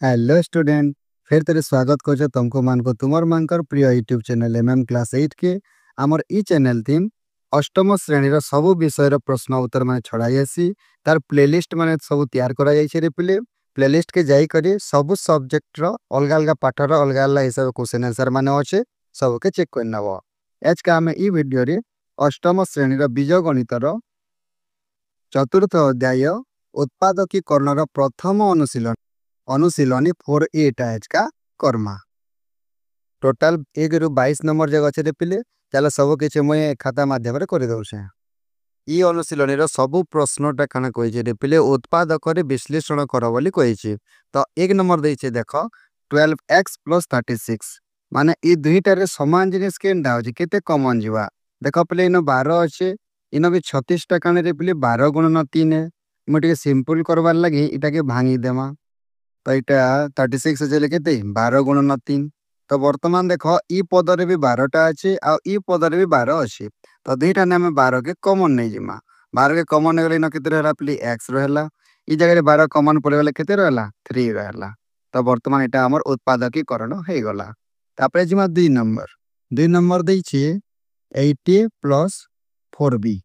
Hello student. फिर तेरे स्वागत कर तुमको मान को तुमर मानकर प्रिय यूट्यूब चैनल क्लास 8 के आमर ई चैनल थीम अष्टम श्रेणी रो सब विषय रो प्रश्न उत्तर माने छड़ाई आसी तार प्लेलिस्ट माने सब तैयार करा जाई छे रे पिले। प्लेलिस्ट के जाई करी सब सब्जेक्ट रो अलग अलग पाठ रो अलग अलग हिसाब क्वेश्चन आंसर माने अच्छे सब के चेक कर नबो। आज का हमें ई वीडियो रे अष्टम श्रेणी रो बीजगणित रो चतुर्थ अध्याय उत्पादकीकरण रो प्रथम अनुशीलन अनुशीलनी 4A आज का कर्मा टोटाल 1 रु 22 नंबर जगह अच्छे पिले। चलो सब किसी मुझे खाता माध्यम कर दौचे ई अनुशीलनी सबू प्रश्नटा कण कही पिले उत्पादक विश्लेषण कर बोली कही। तो 1 नंबर देखे देख 12x + 36 माने ई दुईटार सामान जिनिस केनटा के कमन जावा देख पिले इन 12 अच्छे इन भी 36 टा कण पिले 12 गुणन 3 मुझे सिंपल करवार लगी इटा के भांगी देमा। तो यहाँ 36 अच्छे के 12 गुणन 3। तो बर्तमान देख ई पदर भी 12टा अच्छे आई पदर भी 12 अच्छे। तो दुईटा ने 12 के कमन नहीं जिमा 12 के कमन नहीं गले के प्ली एक्स रहा ई जगह 12 कमन पड़े गले के 3 रहा। तो बर्तमान यहाँ आम उत्पादकीकरण हो गला। तापर जिमा 2 नंबर देखिए 8A + 4B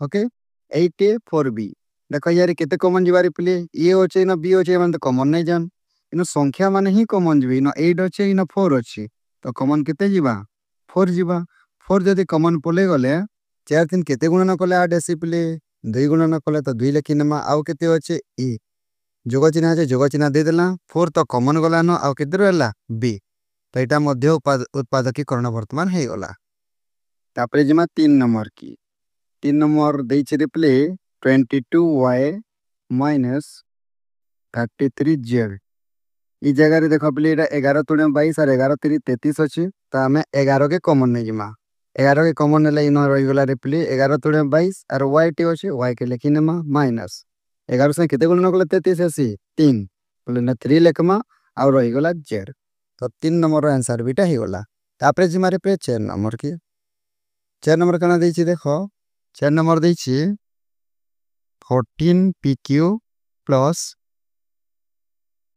okay 8A 4B देख यार केते कमन जीवार पिले ये होचे ना बी होचे तो कमन नहीं जान इन संख्या माने ही कमन जीवे इन 8 अच्छे इन 4 अच्छे तो कमन केते जीवा 4 जीवा 4 जदि कमन पले गले 4 3 केते गुणन कले 8 आसी पिले 2 गुणन कले तो 2 लेखि नमा आउ केते अच्छे ए जोग चिन्ह আছে जोग चिन्ह दे देला 4 तो कमन गला न आउ केते रहला बी। तो एटा मध्य उत्पादकीकरण वर्तमान हे गला। तापरे जिमा 3 नंबर की 3 नंबर देइ छे प्ले 22y - 33z इस जगह देख पे 11 × 22 और 11 × 3 = 33 अच्छे। तो आम 11 के कमन नहीं जिमा 11 के कमन इन रहीगला प्ले 11 × 22 और y टी अच्छे y के लिखी नेमा माइनस 11 से केते गुणन कले 33 आसी 3 बोले 3 लेखमा और रहीगला z। तो 3 नंबर आंसर बीटा ही गला। तापर जिमा पे 4 नंबर की 4 नंबर कना देछि देखो 4 नंबर देछि 14pq +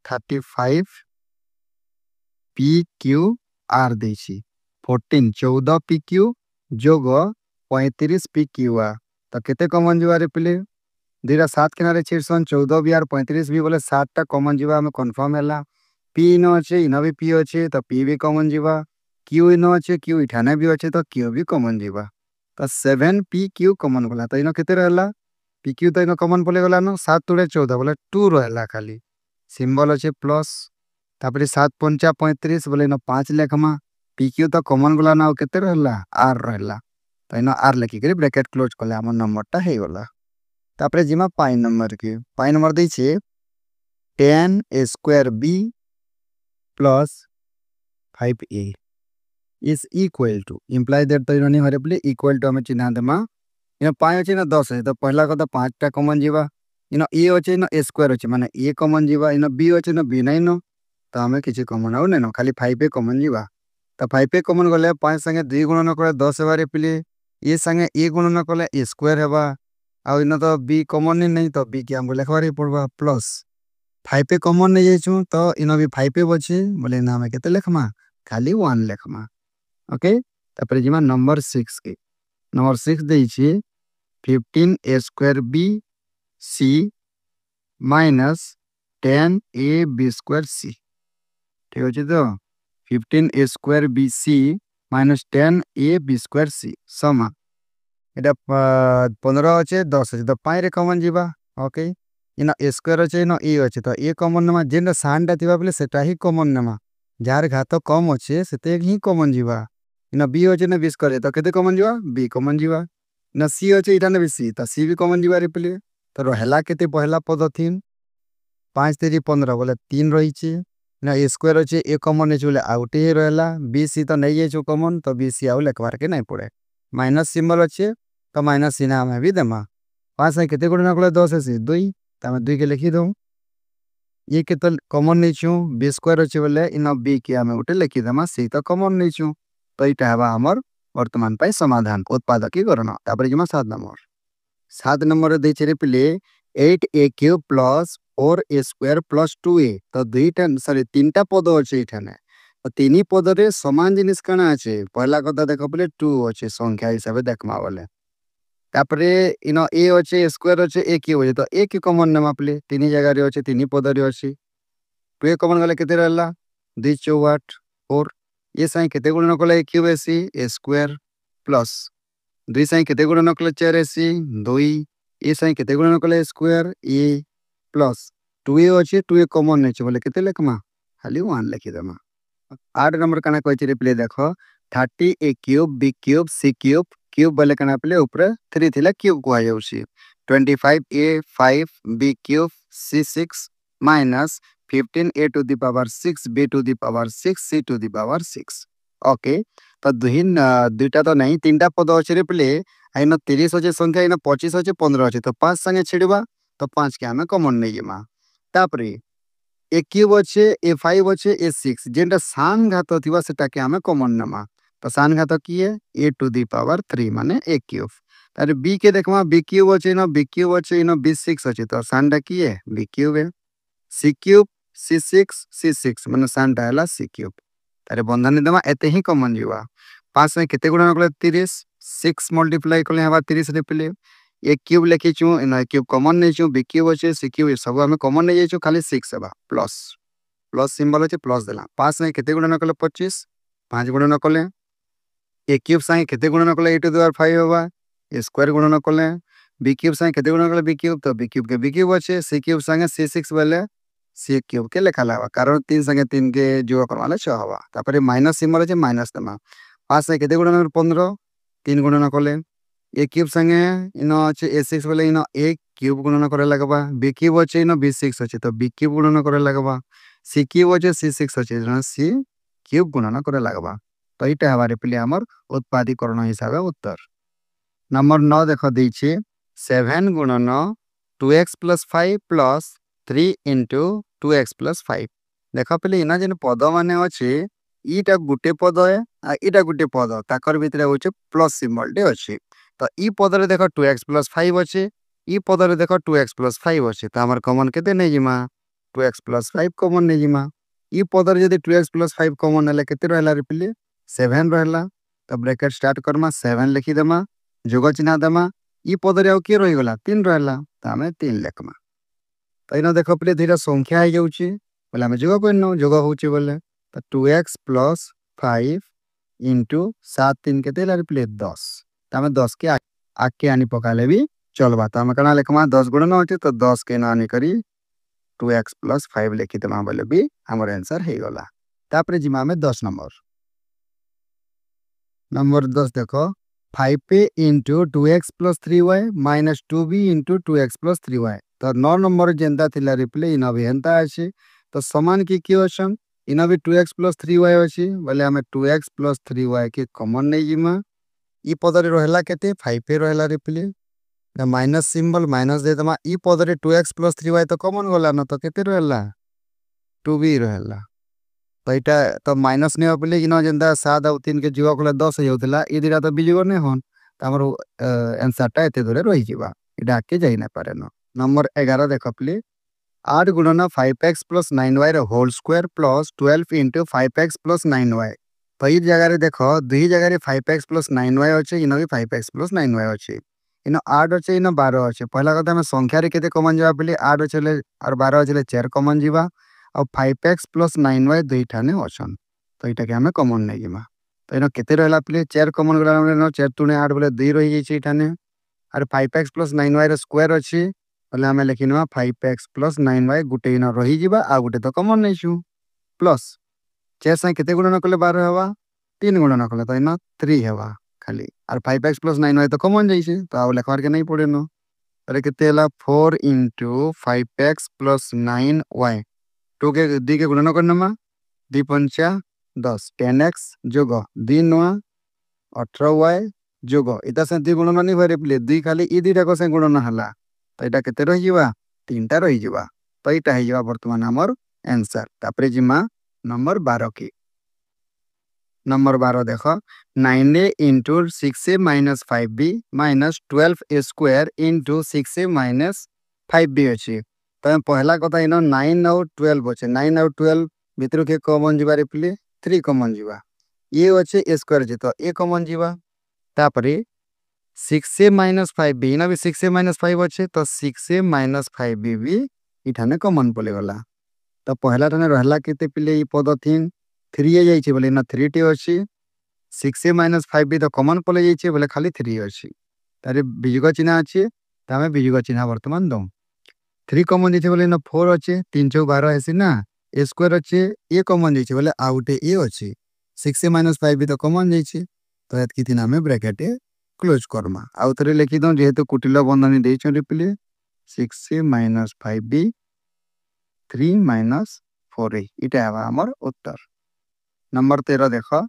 35pqr देछि 14 pq जोग 35pq तो केते कमन जीवारे पिले दीरा 7 किनारे छिड़सन 14 भी और 35 भी बोले 7 टा कमन जीवा हमें कन्फर्म हैला। पी इन अच्छे इन भी पी अच्छे तो पी भी कमन जीवा क्यू इन अच्छे क्यू इठाने भी अच्छे तो क्यू भी कमन जीवा। तो 7pq कमन गला तो इन केते रहला pq तो इन कमन पले गला न 7 × 14 बोले 2 रहला खाली सिंबल अच्छे प्लस तापर 7 × 5 = 35 बोले इन 5 लेखमा pq तो कमन गला ना केते रहला r रहला तो इन r लिखि के ब्रैकेट क्लोज कले हमर नंबरटा हे गला। तापर जिमा 5 नंबर के 5 नंबर दै छे 10a² + 5a is equal to imply that तो इनो हरे प्ले इक्वल टू हमें चिन्ह देमा इन 5 अच्छे ना 10 है तो पहला कथा 5 टा कमन जीवा इन ए अच्छे इन a² अच्छे माने ए कमन जीवा इन बी अच्छे ना बी नहीं न तो हमें किसी कमन आउ नहीं खाली 5 कमन जीवा। तो 5 कमन गले 5 संगे 2 गुणन करे 10 हेबारे पिले ए संगे ए गुणन कले a² हेबा आ इन तो बी कमन नहीं तो बी के हमको लिखबारे पड़बा प्लस 5 कमन नहीं जाइछु तो इन भी 5 बचे बोले ना हमें केते लिखमा खाली 1 लिखमा ओके। तापर जिमा नंबर 6 के नंबर 6 देइ छी 15a² bc - 10ab² c ठीक अछि तो 15a² bc - 10ab² c समा एटा 15 अच्छे 10 अच्छे तो 5 रे कमन जीवा ओके इन a² अच्छे इन ए अच्छे तो ए कमन नमा जेन सानटा थिबा बोले सेटा ही कमन नमा जार घात कम अच्छे सेते ही कमन जीवा इन बी अच्छे ना 20 करे तो केते कमन जीवा बी कमन जीवा ना सी अच्छे इटा ने सी तो सी भी कमन जीवा रे प्ले तो रहला केते पहला पद 3 5 3 15 बोले 3 रही छे ना a² अच्छे ए कमन नहीं चले आउट ही रहला बी सी तो नहीं जाइछो कमन तो बी सी आउ लिखबार के नहीं पड़े माइनस सिंबल अच्छे तो माइनस चिन्ह हमें भी देमा 5 से केते गुणन कले 10 है 2 तो हमें 2 के लिखि दो ये के तो कमन नहीं छु b² अच्छे बोले इन बी के हमें उठे लिखि देमा सी तो कमन नहीं छु तो इटा हवा हमर वर्तमान पाई समाधान उत्पादकीकरण। तापर जिमा 7 नंबर 7 नंबर दे छे पिले 8a³ + 4a² प्लस 2a तो दुईटा सॉरी तीनटा पद अच्छे ये तो तीन पद रे समान जिनिस कणा अच्छे पहला कथा देख बोले 2 अच्छे संख्या हिसाब से देखमा बोले तापरे इनो ए अच्छे स्क्वायर अच्छे ए क्यूब अच्छे तो ए की कॉमन नेमा प्ले तीन जगह रे अच्छे तीन पद रे अच्छे 2 कॉमन गले केते रहला 2 4 8 4 ये साइ केते गुणन कले ए क्यूब एसी ए स्क्वायर प्लस 2 साइ केते गुणन कले 4 एसी 2 ए साइ केते गुणन कले स्क्वायर ए प्लस 2 ए अच्छे 2 ए कॉमन नेचे बोले केते लेखमा खाली 1 लिखि देमा 8 नंबर कना कहछि रे प्ले देखो 30 a cube b cube c cube cube बोले कना प्ले ऊपर 3 थिला क्यूब को आयोसी 25 a 5 b cube c 6 minus 15 a to the power 6 b to the power 6 c to the power 6 okay तो दुईटा तो नहीं तीनटा पद अछि रे प्ले आइनो 30 अछि संख्या इनो 25 अछि 15 अछि तो 5 संगे छिड़बा तो 5 के हमें कॉमन नहीं जमा तापरे ए क्यूब अच्छे ए 5 अच्छे ए 6 जेनटा सान घात थिबा सेटा के हमें कॉमन नमा तो सान घात किए ए टू द पावर 3 माने ए क्यूब तारे बी के देखमा बी क्यूब अच्छे इनो बी क्यूब अच्छे इनो बी 6 अच्छे तो सान डा किए बी क्यूब है सी क्यूब सी 6 माने सान डा हला सी क्यूब तारे बंधन देमा एते ही कॉमन जीवा 5 में केते गुणन कले 30 6 मल्टीप्लाई कले हवा 30 रे प्ले ए क्यूब लेखि छु इन ए क्यूब कॉमन नै छु बी क्यूब अछि सी क्यूब सब हमें कॉमन नै छु खाली 6 हेबा प्लस प्लस सिंबल अछि प्लस देला 5 में केते गुणन कले 25 5 गुणन कले ए क्यूब साइ केते गुणन कले ए टू द पावर 5 हेबा ए स्क्वायर गुणन कले बी क्यूब साइ केते गुणन कले बी क्यूब तो बी क्यूब के बी क्यूब अछि सी क्यूब संगे सी 6 वाले सी क्यूब के लेखा लावा कारण 3 संगे 3 के जोड़ करवाले 6 हवा तापरे माइनस सिंबल अछि माइनस देमा 5 में केते गुणन 15 3 गुणन कले ए क्यूब संगे इनो अच्छे ए 6 वाले इनो ए क्यूब गुणन करे लगबा बी क्यूब अच्छे इनो बी 6 अच्छे तो बी क्यूब गुणन करे लगबा सी क्यूब अच्छे सी 6 अच्छे इनो सी क्यूब गुणन करे लगबा तो इटा हमारे प्ले हमर उत्पादीकरण हिसाब उत्तर नंबर 9 देखो दैछि 7 गुणन 2x + 5 + 3 * 2x + 5 देखो पहले इना जेन पद माने अच्छे इटा गुटे पद है आ इटा गुटे पद ताकर भितरे होचे प्लस सिंबल टे अच्छे तो ई पद रे देखो 2x + 5 अच्छे ई पद रे देखो 2x + 5 अच्छे तो हमर कॉमन केते नै जिमा 2x + 5 कॉमन नै जिमा ई पद रे यदि 2x + 5 कॉमन नेले केते रहला रे प्ले 7 रहला तो ब्रैकेट स्टार्ट करमा 7 लिखि देमा जोग चिन्ह देमा ई पद रे के रहि गला 3 रहला तो हमें 3 लिखमा तो इना देखो प्ले धीरे संख्या आ जाउची बोले हमें जोग करनो जोग होउची बोले तो 2x + 5 * 7 3 केते ला रे प्ले 10 तो हमें 10 के आके आनी पकाले भी चलबा तो हमें कना लिखमा 10 गुणन होचे तो 10 के नानी करी 2x + 5 लिखि देमा बोले भी हमर आंसर हे गला तापरे जिमा में 10 नंबर 10 देखो 5a * 2x + 3y - 2b * 2x + 3y तो 9 नंबर जेंता थिला रिप्ले इना भी हेंता अछि तो समान की अछन इना भी 2x + 3y अछि बोले हमें 2x + 3y के कॉमन नै जिमा ई पद रे रहला केते 5a रहला रिप्ले माइनस सिंबल माइनस दे दमा ई पद रे 2x + 3y तो कॉमन गला न तो केते रहला 2b रहला तो इटा तो माइनस ने अपले इनो जेंदा 7 और 3 के जीवा कोला 10 होउतला ई दिरा तो बिजोग ने होन त हमर आंसर टा एते दूरे रहि जीवा इटा के जाई ना पारे न नंबर 11 देख प्ले 8 गुणन 5x + 9y रे whole square plus 12 * 5x + 9y तो ई जगह रे देखो दुई जगह रे 5x + 9y अछि इनो भी 5x + 9y अछि इनो 8 अछि इनो 12 अछि पहला कथा में संख्या रे केते कॉमन जवा प्ले 8 अछले और 12 अछले 4 कॉमन जीवा और 5x + 9y दुई ठाने अछन तो इटा के हमें कॉमन नै जिमा तो इनो केते रहला प्ले 4 कॉमन गला न 4 * 8 बोले 2 रहि जै छै ठाने और 5x + 9y रे स्क्वायर अछि बोले हमें लिखिनवा 5x + 9y गुटे इनो रहि जिबा आ गुटे तो कॉमन नै छु प्लस 4 से केते गुणन कले 12 हवा 3 गुणन कले तो इनो 3 हवा खाली और 5x + 9y तो कॉमन जाइ छै तो आ लेखवार के नै पड़े न अरे केते हला 4 * 5x + 9y 2 के 2 के गुणन करनमा 2 पंचा 10 10x जोग 2 9 18y जोग इता से 2 गुणन नै भरे प्ले 2 खाली ई दुटा को से गुणन हला तो इटा केते रहि जिवा 3टा रहि जिवा तो इटा हे जिवा वर्तमान हमर आंसर तापरे जिमा नंबर 12 की नंबर 12 देखो 9a * 6a - 5b - 12a² * 6a - 5b अछि तो पहला कथा इन 9 आउ 12 अच्छे 9 आउ 12 भितर के कॉमन जीवा रे पिले 3 कॉमन जीवा ये अच्छे ए स्क्वायर जे तो ए कॉमन जीवा तापरे 6a - 5b इना भी 6a - 5 अच्छे तो 6a - 5b भी इठाने कॉमन पले गला तो पहला ठाने रहला केते पिले ई पद थिन 3 ए जाइछे बोले ना 3 टी अछि 6a - 5b तो कॉमन पले जाइछे बोले खाली 3 अछि तारे बिजुग चिन्ह अछि त हमें बिजुग चिन्ह वर्तमान दम 3 कॉमन जाइछे बोले ना 4 अछि 3 * 12 हेसी ना ए स्क्वायर अछि ए कॉमन जाइछे बोले आउटे ए अछि 6a - 5b तो कॉमन जाइछे तो एत किथिन हमें ब्रैकेट क्लोज करमा आउ थरे लिखि दम जेहेतु कुटिल बंधनी देइछन रिप्ले 6a - 5b 3 - 4a इटा हवा हमर उत्तर नंबर 13 देखो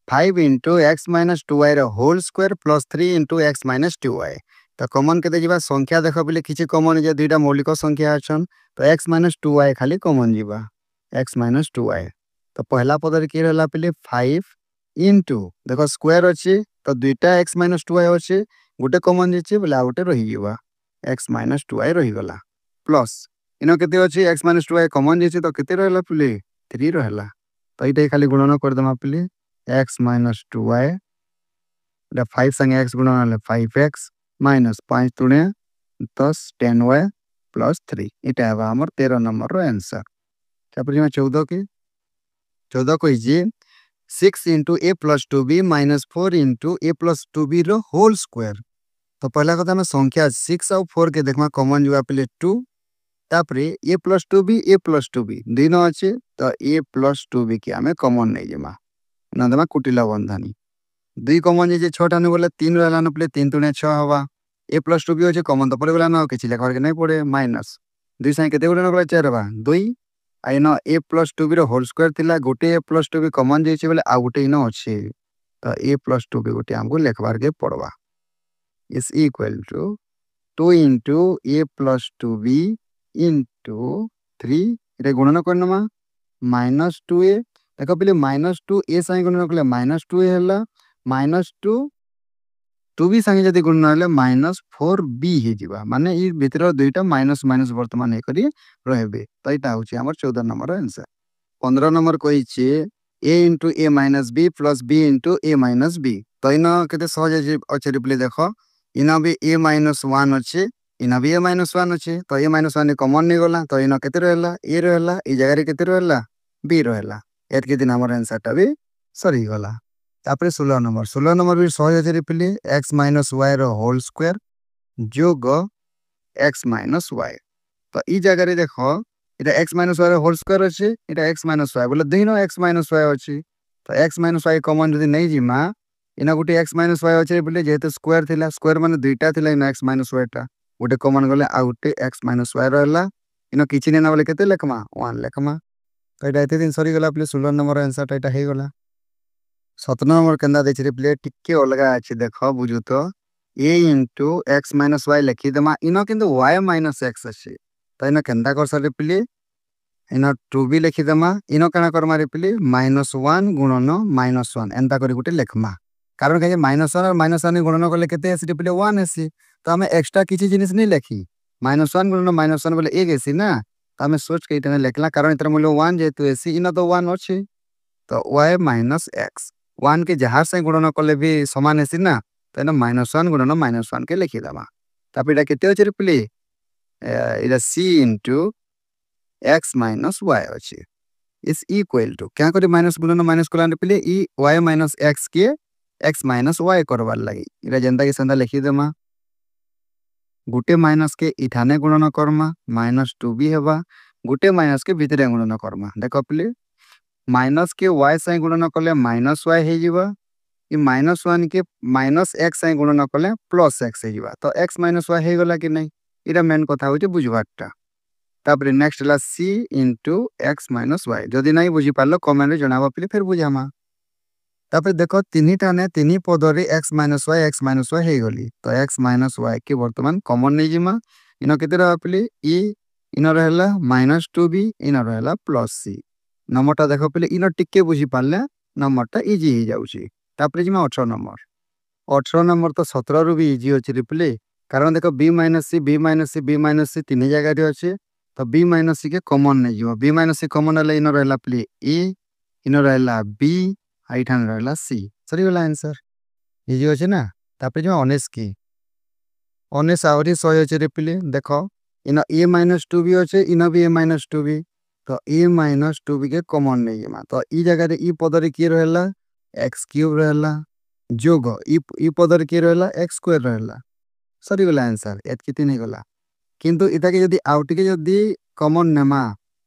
5 into x minus 2y रो whole square plus 3 into x minus 2y तो कॉमन केते जीवा संख्या देखो बिले किछि कॉमन जे दुईटा मौलिक संख्या अछन तो x minus 2y खाली कॉमन जीवा x minus 2y तो पहला पद रे की रहला पिले 5 into देखो स्क्वायर अछि तो दुईटा x minus 2y अछि गुटे कॉमन जेछि बोले आउटे रहि जीवा x minus 2y रहि गला प्लस इनो केते अछि x minus 2y कॉमन जेछि तो केते रहला पिले 3 रहला तो इटे खाली गुणन कर दमा पिले x minus 2y 5 संगे x गुणन हले 5x minus 5 दुणे 10 10y plus 3 इटा हवा हमर 13 नंबर रो आंसर तापर जे 14 के 14 को जे 6 into a plus 2b minus 4 into a plus 2b रो होल स्क्वायर तो पहला कथा में संख्या 6 और 4 के देखमा कॉमन जुआ पिले 2 तापरे a plus 2b दिनो अच्छे तो a plus 2b के हमें कॉमन नहीं जमा नंदमा कुटिला बंधानी दुई कॉमन जे 6 ठाने बोले 3 रहला न प्ले 3 दुने 6 हवा a plus 2b होचे कॉमन तो पड़े बोला न किछि लेखा के नहीं पड़े माइनस 2 साइ केते गुणे न 4 हवा 2 आई न a plus 2b रो होल स्क्वायर थिला गोटे a plus 2b कॉमन जेछि बोले आ गोटे इनो अच्छे तो a plus 2b गोटे हमको लेखबार के पड़वा is equal to 2 into a plus 2b into 3 इरे गुणन करनमा minus 2a देखो पहले minus 2a संगे गुणन करले minus 2a हला minus 2 2b संगे जदि गुणन हले minus 4b हे जिबा माने ई भितर दुईटा माइनस माइनस वर्तमान हे करी रहबे तो इटा होची हमर 14 नंबर आंसर 15 नंबर कहि छे a into a minus b plus b into a minus b तो इना केते सहज अछि रिप्ले देखो इना भी a minus 1 अछि इना भी a minus 1 अछि तो a minus 1 कॉमन नहीं गला तो इना केते रहला a रहला ई जगह रे केते रहला b रहला एत के दिन हमर आंसर टा भी सही गला तापरे 16 नंबर भी सहज अछि रिप्ले x minus y रो होल स्क्वायर जोग x minus y तो ई जगह रे देखो इटा x minus y रो होल स्क्वायर अछि इटा x minus y बोले दिनो x minus y अछि तो x minus y कॉमन जदि नहीं जिमा इना गुटे x minus y अछि बोले जेते स्क्वायर थिला स्क्वायर माने दुईटा थिला इना x minus y टा गुटे कॉमन गले आ गुटे x minus y रहला इनो किछि नेना बोले केते लेखमा 1 लेखमा तो इटा एते दिन सरी गला प्ले 16 नंबर आंसर टा इटा हे गला 17 नंबर केंदा देछि रे प्ले टिके अलगा अछि देखो बुझु तो a into x minus y लिखि दमा इनो किंतु y minus x अछि तो इनो केंदा कर सरे प्ले इनो 2b लिखि दमा इनो कना कर मारे प्ले -1 गुणन -1 एंता करी गुटे लेखमा कारण के -1 और -1 गुणन करले केते आसी प्ले 1 आसी तो हमें एक्स्ट्रा किछि जिनिस नहीं लिखी -1 गुणन -1 बोले 1 आसी ना तो हमें सोच के इतने लिखला कारण इतर मूल्य 1 जेतु आसी इनो तो 1 अछि तो y minus x 1 के जहार से गुणन करले भी समान आसी ना तो इनो -1 गुणन -1 के लिखि दमा तापर इटा केते अछि रिप्ले इटा c into x minus y अछि is equal to क्या करे माइनस गुणन माइनस कोला रिप्ले ई y minus x के x minus y करवार लागि इरा जेंदा के संदा लिखि दमा गुटे माइनस के इठाने गुणन करमा -2b हेबा गुटे माइनस के भितरे गुणन करमा देखो प्ले माइनस के y से गुणन करले -y हे जिबा ई -1 के -x से गुणन करले +x हे जिबा तो x -y हे गला कि नहीं इरा मेन कथा होचे बुझवाटा तापर नेक्स्ट ला c into x minus y जदि नहीं बुझी पालो कमेंट रे जणावा प्ले फिर बुझामा तापर देखो तिनी टाने तिनी पद रे x minus y हे गली तो x minus y के वर्तमान कॉमन नहीं जिमा इनो केते रहा प्ले e इनो रहला -2b इनो रहला +c नंबरटा देखो पहले इनो टिके बुझी पाले नंबरटा इजी ही जाउची तापर जिमा 18 नंबर तो 17 रु भी इजी अछि रिप्ले कारण देखो b - c b - c b - c तीन जगह रे अछि तो बी माइनस सी के कॉमन नहीं जीव बी माइनस सी कॉमन है इन रहला प्ले ए इन रहला बी आइठान रहला सी सरी वाला आंसर इजी होचे ना तापर जो 19 की 19 आवरी 100 होचे रे प्ले देखो इन ए माइनस 2 भी होचे इन भी ए माइनस 2 भी तो ए माइनस 2 भी के कॉमन नहीं जीमा तो ई जगह रे ई पद रे की रहला एक्स क्यूब रहला जोग ई पद रे की रहला एक्स स्क्वायर रहला सरी वाला आंसर एत किती नहीं गला किंतु इताके जदि आउटिके जदि कॉमन नेमा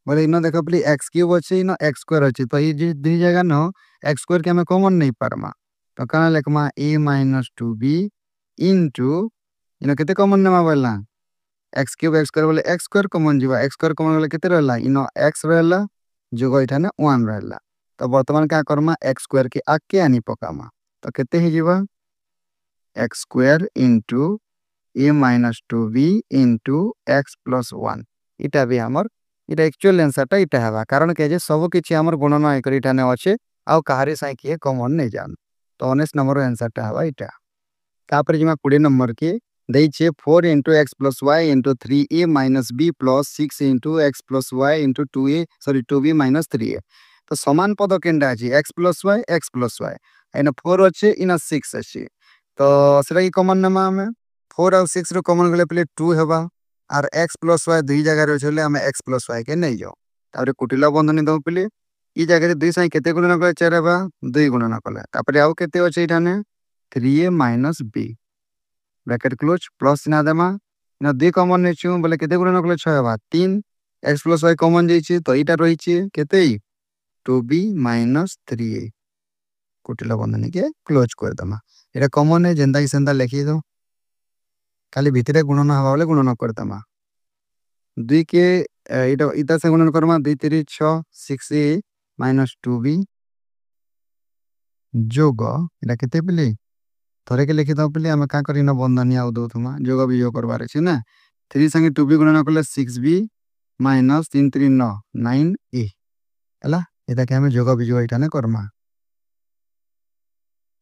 बोले इन देखो प्ली एक्स क्यूब अच्छे इन एक्स स्क्वायर अच्छे तो ये दी जगह न एक्स स्क्वायर के हमें कॉमन नहीं पारमा तो कना लिखमा ए माइनस 2b इनटू इन केते कॉमन नेमा बोलला एक्स क्यूब एक्स स्क्वायर बोले एक्स स्क्वायर कॉमन जीवा एक्स स्क्वायर कॉमन बोले केते रहला इन एक्स रहला जोग इठाने 1 रहला तो वर्तमान का करमा एक्स स्क्वायर के आके आनी पकामा तो केते ही जीवा x square into a minus 2b into x plus 1 इटा भी हमर इटा एक्चुअल आंसर टा इटा हवा कारण के जे सब किछि हमर गणना एक इटा ने अछि आ कहारे साइ के कॉमन नहीं जान तो 19 नंबर आंसर टा हवा इटा तापर जिमा 20 नंबर के देइ छे 4 x plus y into 3a minus b plus 6 x plus y into 2a sorry 2b minus 3a तो समान पद केंडा अछि x plus y एना 4 अछि इना 6 अछि तो सेटा की कॉमन नमा हमें 4 और 6 रो कॉमन गले प्ले 2 हेबा और x प्लस y दुई जगह रे छले हमें x प्लस y के नहीं जाओ तारे कुटिला बंधनी दो प्ले ई जगह रे दुई साइ केते गुणन करे 4 हेबा 2 गुणन कले तापर आउ केते अछि इठाने 3a b bracket close plus ना देमा ना 2 कॉमन ने छु बोले केते गुणन कले 6 हेबा 3 x प्लस y कॉमन जाई छि तो इटा रही छि केते 2b 3a कुटिला बंधनी के क्लोज कर दमा एटा कॉमन है जेंदा की सेंदा लिखि दो खाली भितरे गुणन हवा बोले गुणन करतमा 2 के इटा इता से गुणन करमा 2 3 6 6a minus 2b जोग इटा केते पेले थरे के लिखि दो पेले हम का करिनो बंधनी आउ दो तुमा जोग भी जो करबार छै ना 3 संगे 2b गुणन करले 6b minus 3 3 9 9a हला इता के हम जोग भी जो इटा ने करमा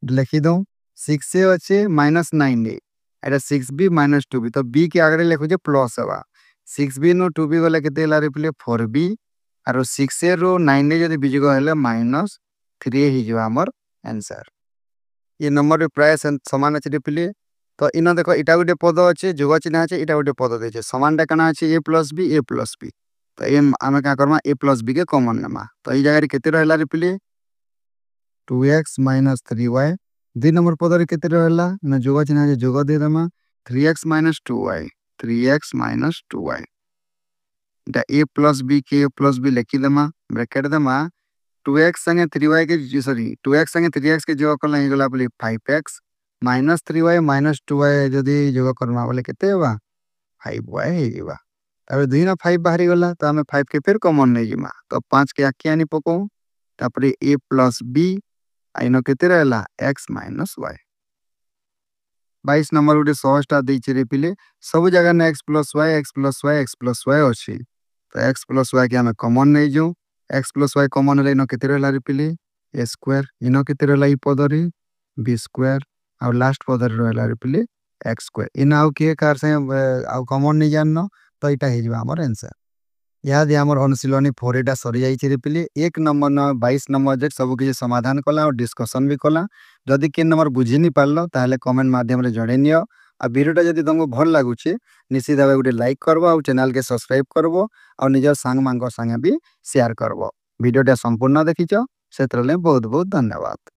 लिखि दो 6a अछि minus 9a एटा 6b minus 2b तो b के आगे लिखो जे प्लस हवा 6b नो 2b गले केते ला रिप्ले 4b आरो 6a रो 9a जदि बिजग हेले माइनस 3a ही जो हमर आंसर ये नंबर रे प्राय समान अछि रिप्ले तो इना देखो इटा गुटे पद अछि जोग चिन्ह अछि इटा गुटे पद दे छै समान टा कना अछि a plus b तो एम आमे का करमा a plus b के कॉमन नमा तो ई जगह रे केते रहला replay 2x minus 3y 2 number पद रे केते रहला ना जोग चिन्ह जे जोग दे दमा 3x minus 2y दा a plus b के a plus b लिखि दमा ब्रैकेट दमा 2x संगे 3y के सॉरी 2x संगे 3x के जोग करला ही गला बोली 5x minus 3y minus 2y जदी जोग करमा बोले केते बा 5y हे जेबा तबे 2 ना 5 बाहरी गला तो हमें 5 के फिर कॉमन नहीं जिमा तो 5 के आके आनी पको तापरे a plus b आइनो केते रहला x minus y 22 नंबर उठे 100 टा दै छै रे पिले सब जगह ना x plus y अछि तो x plus y के हमें कॉमन नहीं जो x plus y कॉमन ले इनो केते रहला रे पिले a स्क्वायर इनो केते रहला ई पद रे b स्क्वायर और लास्ट पद रे रहला रे पिले x स्क्वायर इना आउ के कार से आउ कॉमन नहीं जाननो तो इटा हे जबा हमर आंसर याद है हमर अनुशीलनी 4 एटा सरी जाई छै रे पिले 1 नंबर न 22 नंबर जे सब के समाधान कला और डिस्कशन भी कला जदि के नंबर बुझी नहीं पारलो ताले कमेंट माध्यम रे जणे नियो आ वीडियोटा जदि तुमको भल लागु छे निश्चित भाबे गुटे लाइक करबो और चैनल के सब्सक्राइब करबो और निजर संग मांग संगे भी शेयर करबो वीडियोटा संपूर्ण देखिचो सेत्रले बहुत बहुत धन्यवाद।